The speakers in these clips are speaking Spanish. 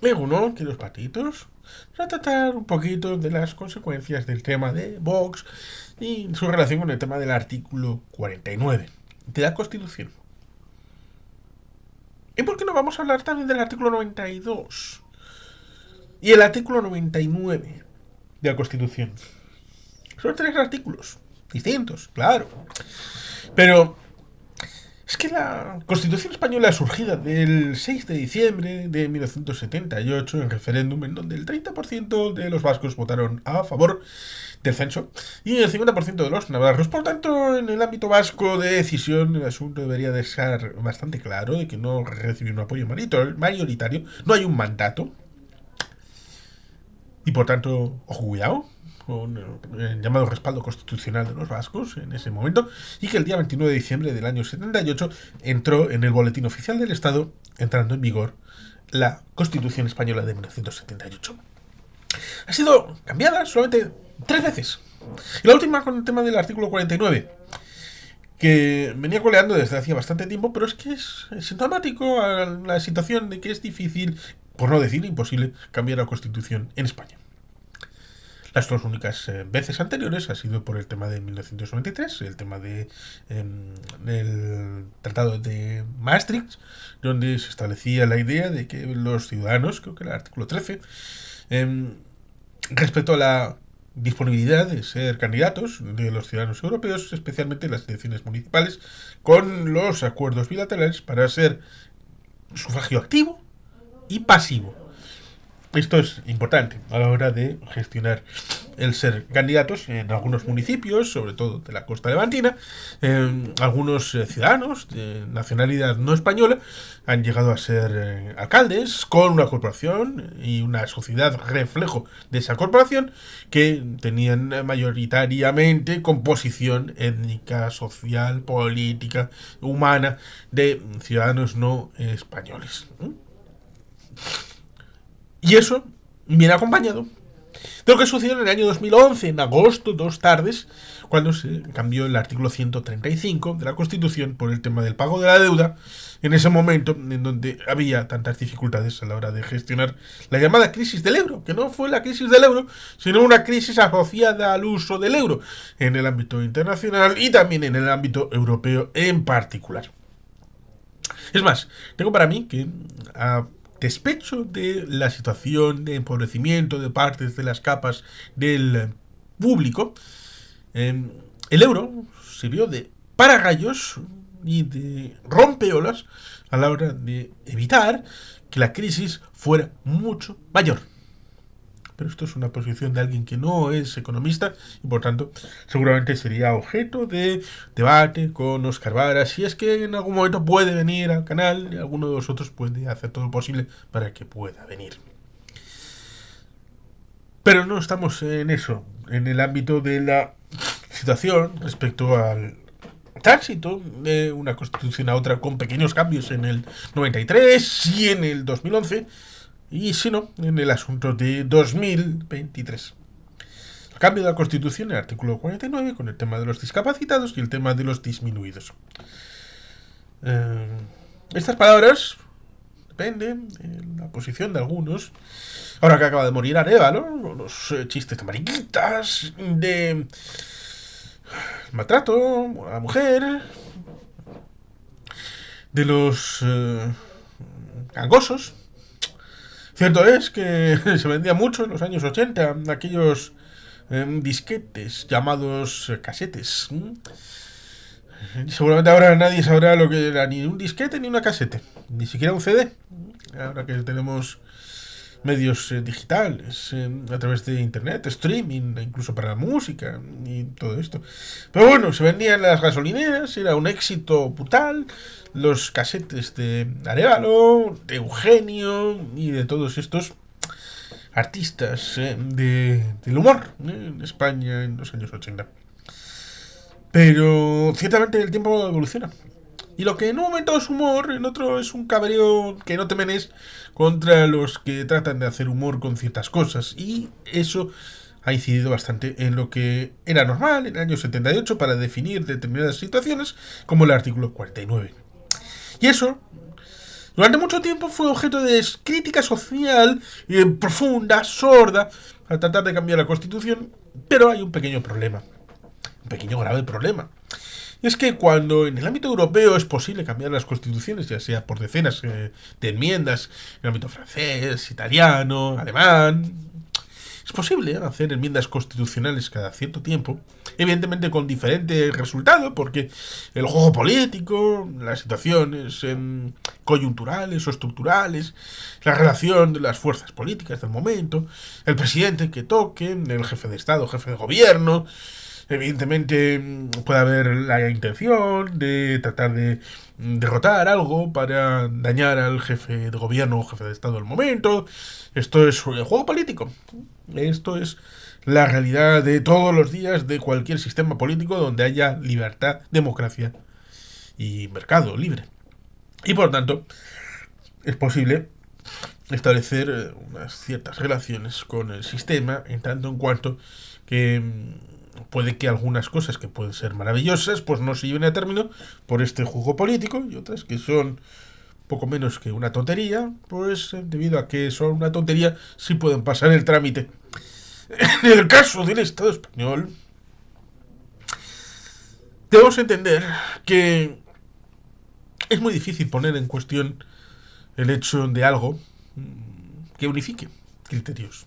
Uno que los patitos a tratar un poquito de las consecuencias del tema de Vox y su relación con el tema del artículo 49 de la Constitución. ¿Y por qué no vamos a hablar también del artículo 92 y el artículo 99 de la Constitución? Son tres artículos distintos, claro. Pero es que la Constitución española surgida del 6 de diciembre de 1978 en referéndum en donde el 30% de los vascos votaron a favor del censo y el 50% de los navarros. Por tanto, en el ámbito vasco de decisión, el asunto debería de ser bastante claro de que no recibe un apoyo mayoritario, no hay un mandato y por tanto, ojo cuidado, con el llamado respaldo constitucional de los vascos en ese momento, y que el día 29 de diciembre del año 78 entró en el Boletín Oficial del Estado, entrando en vigor la Constitución Española de 1978. Ha sido cambiada solamente 3 veces. Y la última con el tema del artículo 49, que venía coleando desde hacía bastante tiempo, pero es que es sintomático a la situación de que es difícil, por no decir imposible, cambiar la Constitución en España. Las dos únicas veces anteriores ha sido por el tema de 1993, el tema del Tratado de Maastricht, donde se establecía la idea de que los ciudadanos, creo que era el artículo 13, respecto a la disponibilidad de ser candidatos de los ciudadanos europeos, especialmente en las elecciones municipales, con los acuerdos bilaterales para ser sufragio activo y pasivo. Esto es importante a la hora de gestionar el ser candidatos en algunos municipios, sobre todo de la costa levantina. Algunos ciudadanos de nacionalidad no española han llegado a ser alcaldes con una corporación y una sociedad reflejo de esa corporación que tenían mayoritariamente composición étnica, social, política, humana de ciudadanos no españoles. Y eso viene acompañado de lo que sucedió en el año 2011, en agosto, 2 tardes, cuando se cambió el artículo 135 de la Constitución por el tema del pago de la deuda, en ese momento en donde había tantas dificultades a la hora de gestionar la llamada crisis del euro, que no fue la crisis del euro, sino una crisis asociada al uso del euro en el ámbito internacional y también en el ámbito europeo en particular. Es más, tengo para mí que a despecho de la situación de empobrecimiento de partes de las capas del público, el euro sirvió de paragallos y de rompeolas a la hora de evitar que la crisis fuera mucho mayor. Pero esto es una posición de alguien que no es economista y por tanto seguramente sería objeto de debate con Oscar Vara, si es que en algún momento puede venir al canal y alguno de vosotros puede hacer todo lo posible para que pueda venir. Pero no estamos en eso, en el ámbito de la situación respecto al tránsito de una constitución a otra con pequeños cambios en el 93 y en el 2011 y si no, en el asunto de 2023. El cambio de la Constitución, el artículo 49, con el tema de los discapacitados y el tema de los disminuidos. Estas palabras dependen de la posición de algunos. Ahora que acaba de morir Arévalo, los chistes de mariquitas, de maltrato a la mujer, de los gangosos. Cierto es que se vendía mucho en los años 80 aquellos disquetes llamados casetes. Seguramente ahora nadie sabrá lo que era ni un disquete ni una casete, ni siquiera un CD. Ahora que tenemos medios digitales a través de internet, streaming, incluso para la música y todo esto. Pero bueno, se vendían en las gasolineras, era un éxito brutal. Los casetes de Arévalo, de Eugenio y de todos estos artistas del humor en España en los años 80. Pero ciertamente el tiempo evoluciona. Y lo que en un momento es humor, en otro es un cabreo que no temen es contra los que tratan de hacer humor con ciertas cosas. Y eso ha incidido bastante en lo que era normal en el año 78 para definir determinadas situaciones, como el artículo 49. Y eso Durante mucho tiempo fue objeto de crítica social profunda, sorda, al tratar de cambiar la Constitución, pero hay un pequeño problema, un pequeño grave problema. Y es que cuando en el ámbito europeo es posible cambiar las constituciones, ya sea por decenas de enmiendas, en el ámbito francés, italiano, alemán, es posible hacer enmiendas constitucionales cada cierto tiempo, evidentemente con diferente resultado, porque el juego político, las situaciones coyunturales o estructurales, la relación de las fuerzas políticas del momento, el presidente que toque, el jefe de Estado, jefe de gobierno, evidentemente puede haber la intención de tratar de derrotar algo para dañar al jefe de gobierno o jefe de Estado del momento. Esto es el juego político. Esto es la realidad de todos los días de cualquier sistema político donde haya libertad, democracia y mercado libre. Y por lo tanto, es posible establecer unas ciertas relaciones con el sistema en tanto en cuanto que puede que algunas cosas que pueden ser maravillosas pues no se lleven a término por este juego político y otras que son poco menos que una tontería, pues debido a que son una tontería sí pueden pasar el trámite. En el caso del Estado español, debemos entender que es muy difícil poner en cuestión el hecho de algo que unifique criterios,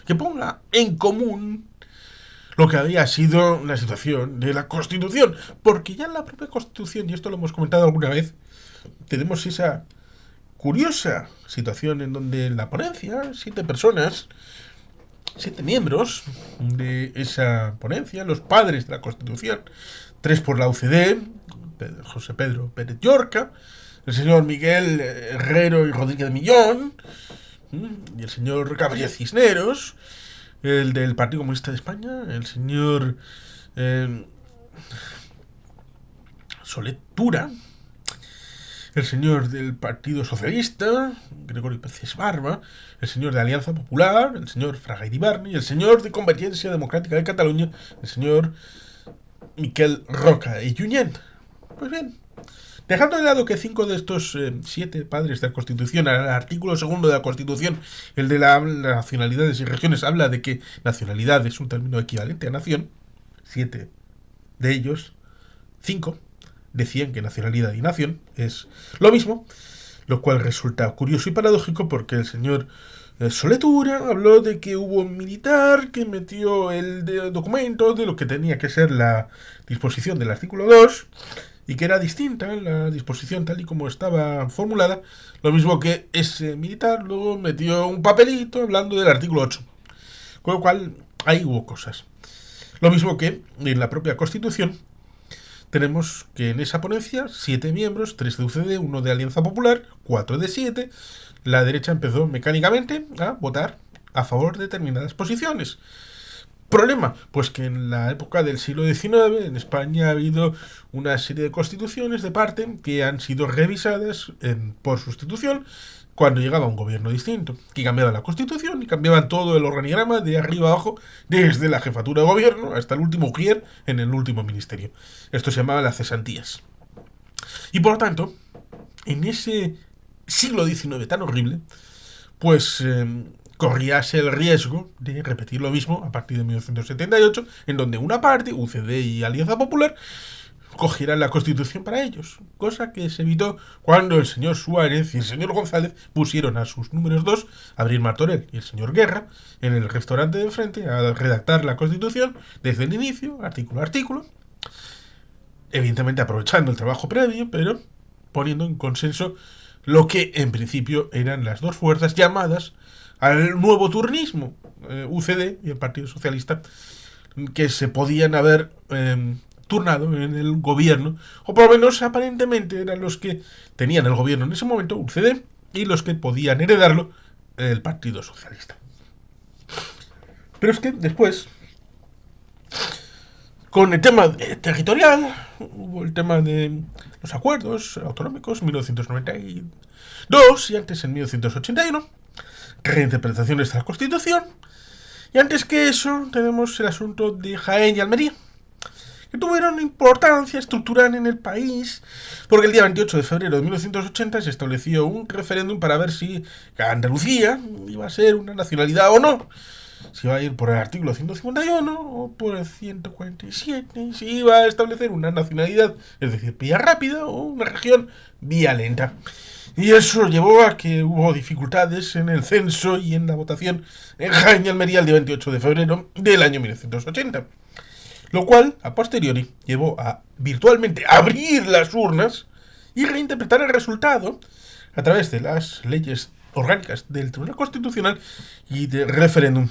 que ponga en común lo que había sido la situación de la Constitución, porque ya en la propia Constitución, y esto lo hemos comentado alguna vez, tenemos esa curiosa situación en donde la ponencia, 7 personas, 7 miembros de esa ponencia, los padres de la Constitución, 3 por la UCD, José Pedro Pérez Llorca, el señor Miguel Herrero y Rodríguez de Millón, y el señor Gabriel Cisneros, el del Partido Comunista de España, el señor Solet Tura, el señor del Partido Socialista, Gregorio Pérez Barba, el señor de Alianza Popular, el señor Fraga Iribarne y el señor de Convergencia Democrática de Cataluña, el señor Miquel Roca y Junyent. Pues bien, dejando de lado que 5 de estos 7 padres de la Constitución, al artículo 2 de la Constitución, el de las nacionalidades y regiones, habla de que nacionalidad es un término equivalente a nación, 7 de ellos, 5, decían que nacionalidad y nación es lo mismo, lo cual resulta curioso y paradójico porque el señor Solet Tura habló de que hubo un militar que metió el documento de lo que tenía que ser la disposición del artículo 2 y que era distinta la disposición tal y como estaba formulada, lo mismo que ese militar luego metió un papelito hablando del artículo 8, con lo cual ahí hubo cosas. Lo mismo que en la propia Constitución tenemos que en esa ponencia 7 miembros, 3 de UCD, 1 de Alianza Popular, 4 de 7. La derecha empezó mecánicamente a votar a favor de determinadas posiciones. ¿Problema? Pues que en la época del siglo XIX en España ha habido una serie de constituciones de parte que han sido revisadas por sustitución cuando llegaba un gobierno distinto, que cambiaba la Constitución y cambiaban todo el organigrama de arriba abajo, desde la jefatura de gobierno hasta el último ujier en el último ministerio. Esto se llamaba las cesantías. Y por lo tanto, en ese siglo XIX tan horrible, pues corríase el riesgo de repetir lo mismo a partir de 1978, en donde una parte, UCD y Alianza Popular, cogieran la Constitución para ellos, cosa que se evitó cuando el señor Suárez y el señor González pusieron a sus números 2, Abril Martorell y el señor Guerra, en el restaurante de enfrente a redactar la Constitución desde el inicio, artículo a artículo, evidentemente aprovechando el trabajo previo, pero poniendo en consenso lo que en principio eran las dos fuerzas llamadas al nuevo turnismo, UCD y el Partido Socialista, que se podían haber turnado en el gobierno, o por lo menos aparentemente eran los que tenían el gobierno en ese momento, UCD, y los que podían heredarlo, el Partido Socialista. Pero es que después, con el tema territorial, hubo el tema de los acuerdos autonómicos, 1992 y antes en 1981, reinterpretaciones de la Constitución, y antes que eso tenemos el asunto de Jaén y Almería, que tuvieron importancia estructural en el país, porque el día 28 de febrero de 1980 se estableció un referéndum para ver si Andalucía iba a ser una nacionalidad o no. Si iba a ir por el artículo 151 o por el 147, si iba a establecer una nacionalidad, es decir, vía rápida, o una región vía lenta. Y eso llevó a que hubo dificultades en el censo y en la votación en Jaén y Almería el día 28 de febrero del año 1980. Lo cual, a posteriori, llevó a virtualmente abrir las urnas y reinterpretar el resultado a través de las leyes orgánicas del Tribunal Constitucional y del referéndum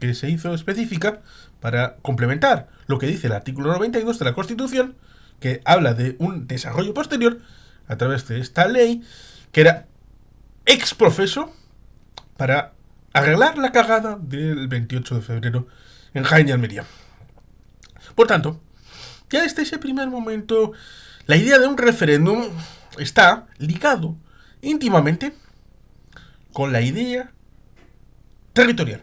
que se hizo específica para complementar lo que dice el artículo 92 de la Constitución, que habla de un desarrollo posterior a través de esta ley, que era ex profeso para arreglar la cagada del 28 de febrero en Jaén y Almería. Por tanto, ya desde ese primer momento, la idea de un referéndum está ligado íntimamente con la idea territorial.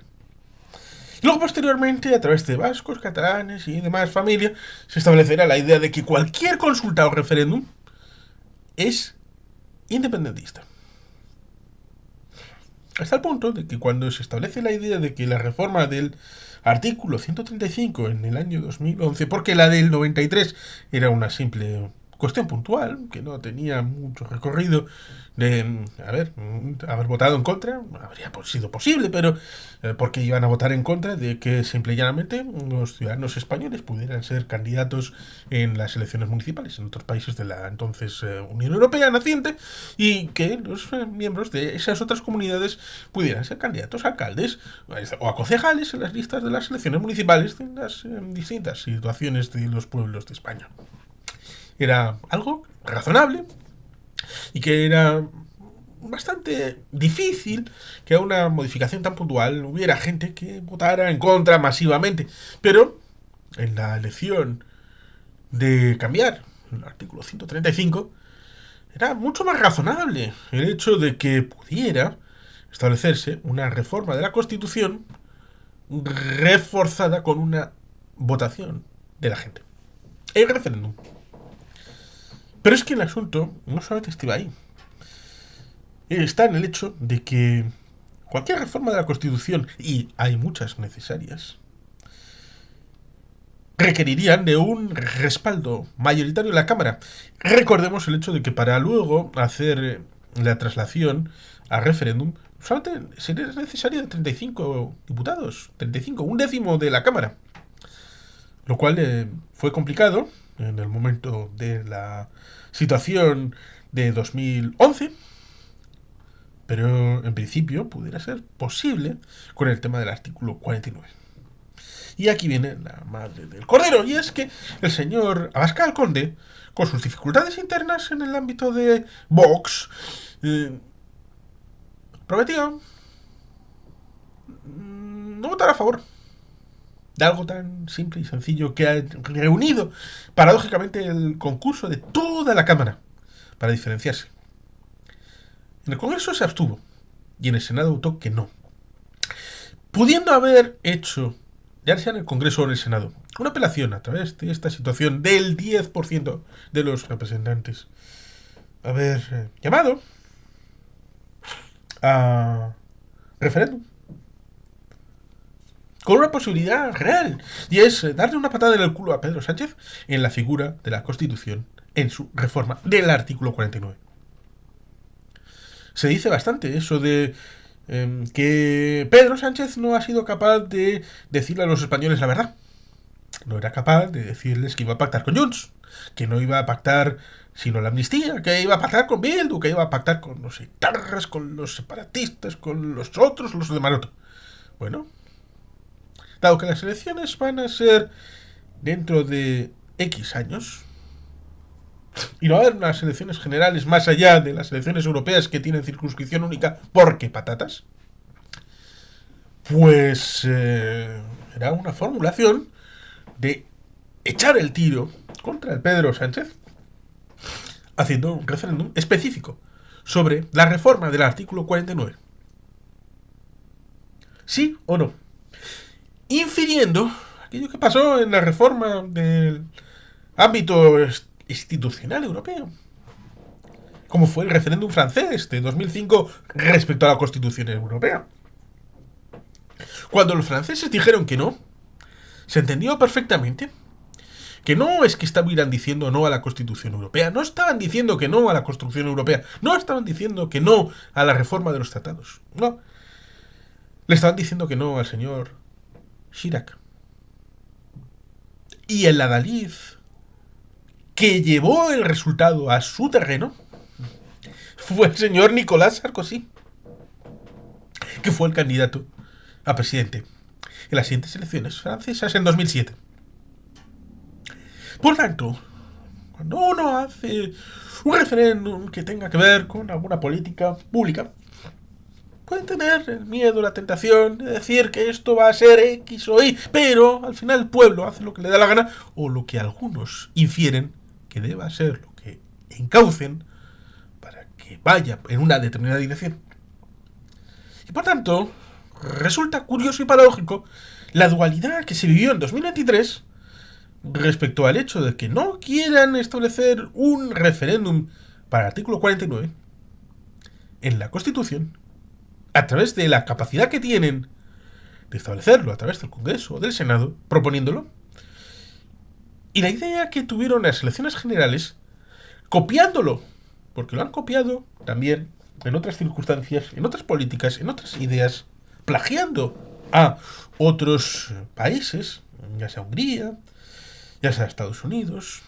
Luego, posteriormente, a través de vascos, catalanes y demás familias, se establecerá la idea de que cualquier consulta o referéndum es independentista. Hasta el punto de que cuando se establece la idea de que la reforma del artículo 135 en el año 2011, porque la del 93 era una simple cuestión puntual, que no tenía mucho recorrido de, haber votado en contra, habría sido posible, pero porque iban a votar en contra de que simple y llanamente los ciudadanos españoles pudieran ser candidatos en las elecciones municipales en otros países de la entonces Unión Europea naciente, y que los miembros de esas otras comunidades pudieran ser candidatos a alcaldes o a concejales en las listas de las elecciones municipales de las distintas situaciones de los pueblos de España. Era algo razonable y que era bastante difícil que a una modificación tan puntual hubiera gente que votara en contra masivamente. Pero en la elección de cambiar el artículo 135 era mucho más razonable el hecho de que pudiera establecerse una reforma de la Constitución reforzada con una votación de la gente. El referéndum. Pero es que el asunto no solamente estaba ahí. Está en el hecho de que cualquier reforma de la Constitución, y hay muchas necesarias, requerirían de un respaldo mayoritario en la Cámara. Recordemos el hecho de que para luego hacer la traslación a referéndum, solamente sería necesario de 35 diputados, 35, un décimo de la Cámara. Lo cual fue complicado en el momento de la situación de 2011, pero en principio pudiera ser posible con el tema del artículo 49. Y aquí viene la madre del cordero, y es que el señor Abascal Conde, con sus dificultades internas en el ámbito de Vox, prometió no votar a favor de algo tan simple y sencillo que ha reunido paradójicamente el concurso de toda la Cámara para diferenciarse. En el Congreso se abstuvo y en el Senado votó que no, pudiendo haber hecho, ya sea en el Congreso o en el Senado, una apelación a través de esta situación del 10% de los representantes, haber llamado a referéndum con una posibilidad real, y es darle una patada en el culo a Pedro Sánchez en la figura de la Constitución en su reforma del artículo 49. Se dice bastante eso de que Pedro Sánchez no ha sido capaz de decirle a los españoles la verdad. No era capaz de decirles que iba a pactar con Junts, que no iba a pactar sino la amnistía, que iba a pactar con Bildu, que iba a pactar con los etarras, con los separatistas, con los otros, los de Maroto. Bueno, dado que las elecciones van a ser dentro de X años, y no va a haber unas elecciones generales más allá de las elecciones europeas que tienen circunscripción única, porque patatas, pues era una formulación de echar el tiro contra el Pedro Sánchez haciendo un referéndum específico sobre la reforma del artículo 49. ¿Sí o no? Infiriendo aquello que pasó en la reforma del ámbito institucional europeo, como fue el referéndum francés de 2005 respecto a la Constitución Europea. Cuando los franceses dijeron que no, se entendió perfectamente que no es que estuvieran diciendo no a la Constitución Europea, no estaban diciendo que no a la construcción europea, no estaban diciendo que no a la reforma de los tratados, no. Le estaban diciendo que no al señor Chirac. Y el adalid que llevó el resultado a su terreno fue el señor Nicolas Sarkozy, que fue el candidato a presidente en las siguientes elecciones francesas en 2007. Por tanto, cuando uno hace un referéndum que tenga que ver con alguna política pública, puede tener el miedo, la tentación de decir que esto va a ser X o Y, pero al final el pueblo hace lo que le da la gana, o lo que algunos infieren que deba ser lo que encaucen para que vaya en una determinada dirección. Y por tanto, resulta curioso y paradójico la dualidad que se vivió en 2023 respecto al hecho de que no quieran establecer un referéndum para el artículo 49 en la Constitución, a través de la capacidad que tienen de establecerlo a través del Congreso o del Senado, proponiéndolo, y la idea que tuvieron las elecciones generales, copiándolo, porque lo han copiado también en otras circunstancias, en otras políticas, en otras ideas, plagiando a otros países, ya sea Hungría, ya sea Estados Unidos,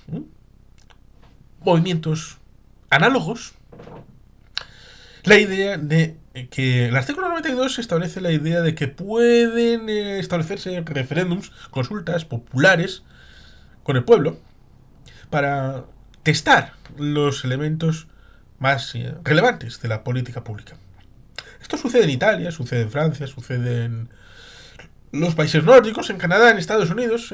movimientos análogos. La idea de que el artículo 92 establece la idea de que pueden establecerse referéndums, consultas populares con el pueblo para testar los elementos más relevantes de la política pública. Esto sucede en Italia, sucede en Francia, sucede en los países nórdicos, en Canadá, en Estados Unidos.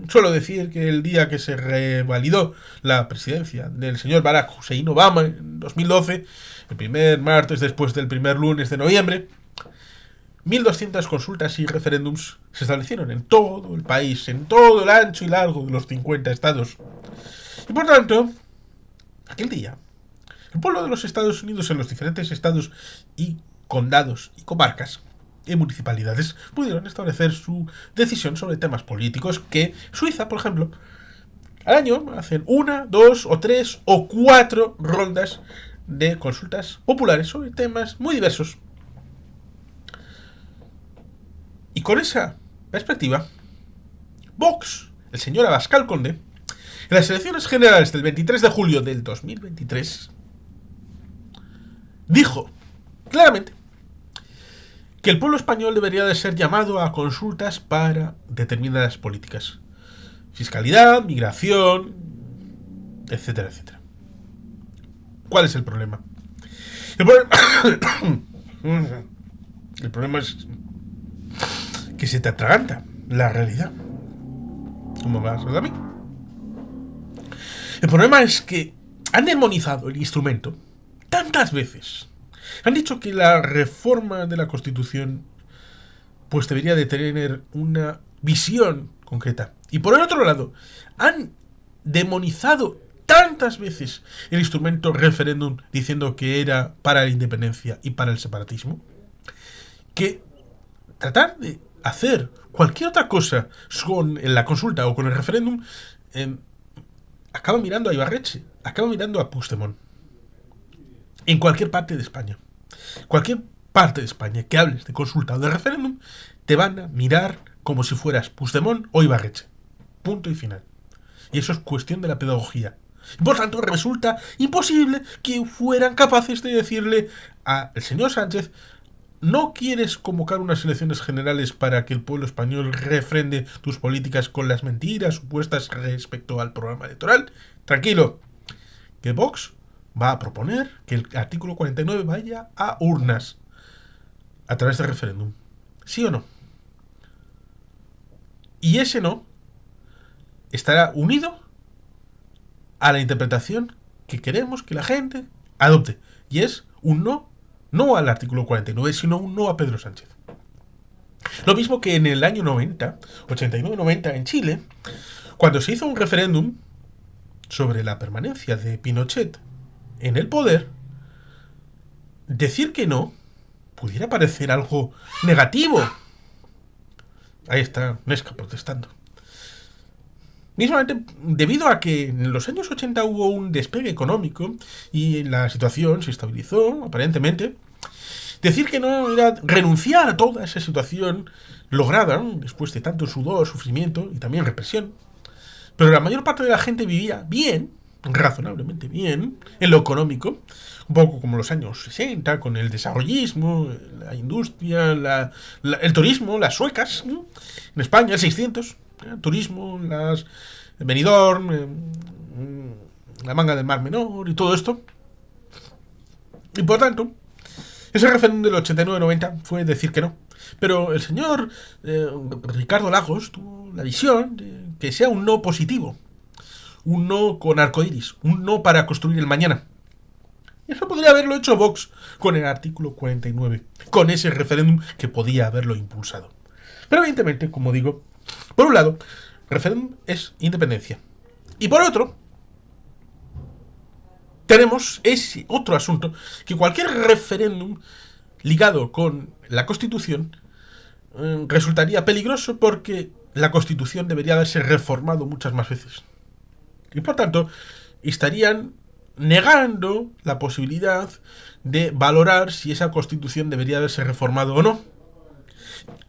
Suelo decir que el día que se revalidó la presidencia del señor Barack Hussein Obama en 2012, el primer martes después del primer lunes de noviembre, 1.200 consultas y referéndums se establecieron en todo el país, en todo el ancho y largo de los 50 estados. Y por tanto, aquel día, el pueblo de los Estados Unidos en los diferentes estados y condados y comarcas y municipalidades pudieron establecer su decisión sobre temas políticos que Suiza, por ejemplo, al año hacen 1, 2 o 3 o 4 rondas de consultas populares sobre temas muy diversos. Y con esa perspectiva, Vox, el señor Abascal Conde, en las elecciones generales del 23 de julio del 2023, dijo claramente que el pueblo español debería de ser llamado a consultas para determinadas políticas. Fiscalidad, migración, etcétera, etcétera. ¿Cuál es el problema? El problema es que se te atraganta la realidad. ¿Cómo vas a mí? El problema es que han demonizado el instrumento tantas veces. Han dicho que la reforma de la Constitución pues debería de tener una visión concreta. Y por el otro lado, han demonizado tantas veces el instrumento referéndum diciendo que era para la independencia y para el separatismo, que tratar de hacer cualquier otra cosa con la consulta o con el referéndum acaba mirando a Ibarretxe, acaba mirando a Puigdemont. En cualquier parte de España. Cualquier parte de España que hables de consulta o de referéndum, te van a mirar como si fueras Puigdemont o Ibarretxe. Punto y final. Y eso es cuestión de la pedagogía. Y por tanto, resulta imposible que fueran capaces de decirle al señor Sánchez: ¿no quieres convocar unas elecciones generales para que el pueblo español refrende tus políticas con las mentiras supuestas respecto al programa electoral? Tranquilo, que Vox va a proponer que el artículo 49 vaya a urnas a través de referéndum. ¿Sí o no? Y ese no estará unido a la interpretación que queremos que la gente adopte. Y es un no al artículo 49, sino un no a Pedro Sánchez. Lo mismo que en el año 90, 89-90 en Chile, cuando se hizo un referéndum sobre la permanencia de Pinochet en el poder, decir que no pudiera parecer algo negativo. Ahí está Nesca protestando. Mismamente, debido a que en los años 80 hubo un despegue económico y la situación se estabilizó, aparentemente, decir que no era renunciar a toda esa situación lograda después de tanto sudor, sufrimiento y también represión. Pero la mayor parte de la gente vivía bien, razonablemente bien, en lo económico, un poco como los años 60, con el desarrollismo, la industria, el turismo, las suecas, ¿no? En España, el 600, turismo, el Benidorm, la manga del Mar Menor y todo esto. Y por tanto, ese referéndum del 89-90 fue decir que no. Pero el señor Ricardo Lagos tuvo la visión de que sea un no positivo, un no con arcoíris, un no para construir el mañana. Y eso podría haberlo hecho Vox con el artículo 49, con ese referéndum que podía haberlo impulsado. Pero evidentemente, como digo, por un lado, referéndum es independencia. Y por otro, tenemos ese otro asunto, que cualquier referéndum ligado con la Constitución resultaría peligroso porque la Constitución debería haberse reformado muchas más veces. Y por tanto, estarían negando la posibilidad de valorar si esa Constitución debería haberse reformado o no.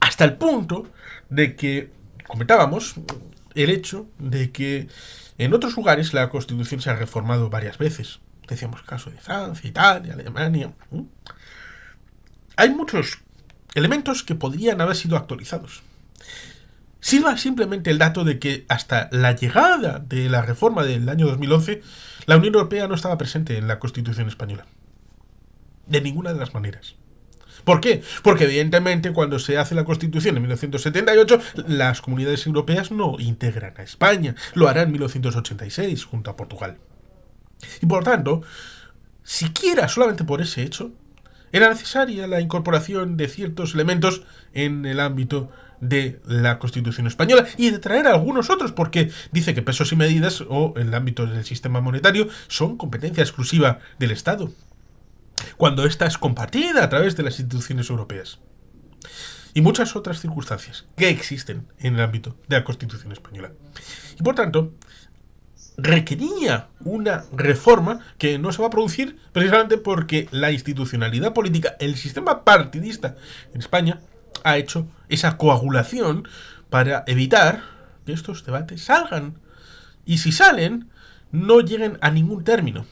Hasta el punto de que, comentábamos, el hecho de que en otros lugares la Constitución se ha reformado varias veces. Decíamos el caso de Francia, Italia, Alemania. Hay muchos elementos que podrían haber sido actualizados. Sirva simplemente el dato de que hasta la llegada de la reforma del año 2011, la Unión Europea no estaba presente en la Constitución española. De ninguna de las maneras. ¿Por qué? Porque evidentemente cuando se hace la Constitución en 1978, las comunidades europeas no integran a España. Lo harán en 1986 junto a Portugal. Y por tanto, siquiera solamente por ese hecho, era necesaria la incorporación de ciertos elementos en el ámbito de la Constitución española y de traer algunos otros, porque dice que pesos y medidas o el ámbito del sistema monetario son competencia exclusiva del Estado, cuando ésta es compartida a través de las instituciones europeas. Y muchas otras circunstancias que existen en el ámbito de la Constitución española. Y por tanto, requería una reforma que no se va a producir precisamente porque la institucionalidad política, el sistema partidista en España, ha hecho esa coagulación para evitar que estos debates salgan. Y si salen, no lleguen a ningún término.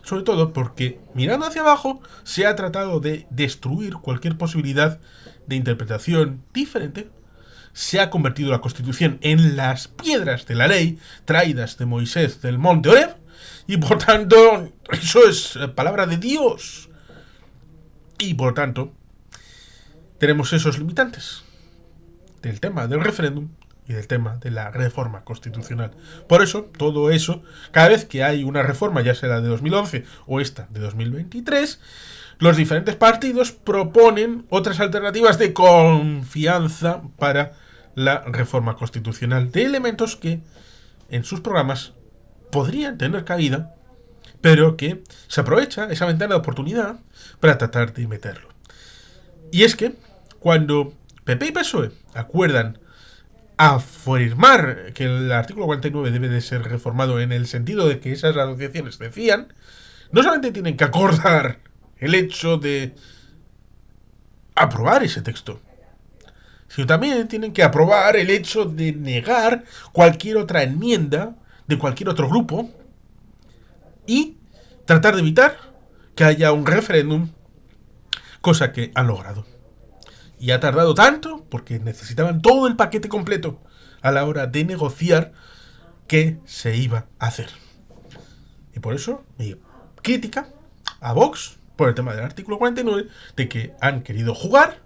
Sobre todo porque, mirando hacia abajo, se ha tratado de destruir cualquier posibilidad de interpretación diferente. Se ha convertido la Constitución en las piedras de la ley traídas de Moisés del monte Oreb, y por tanto, eso es palabra de Dios. Y por tanto, tenemos esos limitantes del tema del referéndum y del tema de la reforma constitucional. Por eso, todo eso, cada vez que hay una reforma, ya sea la de 2011 o esta de 2023, los diferentes partidos proponen otras alternativas de confianza para la reforma constitucional, de elementos que en sus programas podrían tener cabida, pero que se aprovecha esa ventana de oportunidad para tratar de meterlo. Y es que cuando PP y PSOE acuerdan afirmar que el artículo 49 debe de ser reformado en el sentido de que esas asociaciones decían, no solamente tienen que acordar el hecho de aprobar ese texto, sino también tienen que aprobar el hecho de negar cualquier otra enmienda de cualquier otro grupo y tratar de evitar que haya un referéndum, cosa que han logrado. Y ha tardado tanto porque necesitaban todo el paquete completo a la hora de negociar qué se iba a hacer. Y por eso mi crítica a Vox por el tema del artículo 49, de que han querido jugar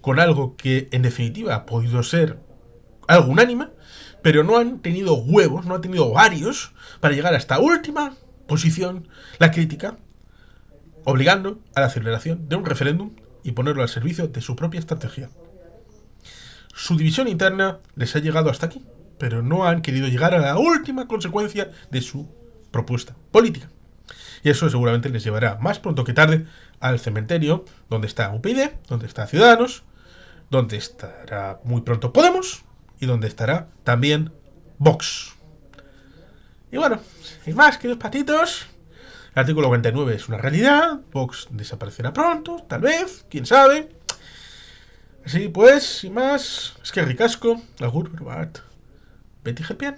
con algo que en definitiva ha podido ser algo unánime, pero no han tenido huevos, no han tenido varios para llegar a esta última posición, la crítica, obligando a la celebración de un referéndum y ponerlo al servicio de su propia estrategia. Su división interna les ha llegado hasta aquí, pero no han querido llegar a la última consecuencia de su propuesta política. Y eso seguramente les llevará más pronto que tarde al cementerio donde está UPyD, donde está Ciudadanos, donde estará muy pronto Podemos y donde estará también Vox. Y bueno, sin más, queridos patitos, el artículo 49 es una realidad, Vox desaparecerá pronto, tal vez, quién sabe. Así pues, sin más, es que ricasco, agur, probat, Betty Gelpian.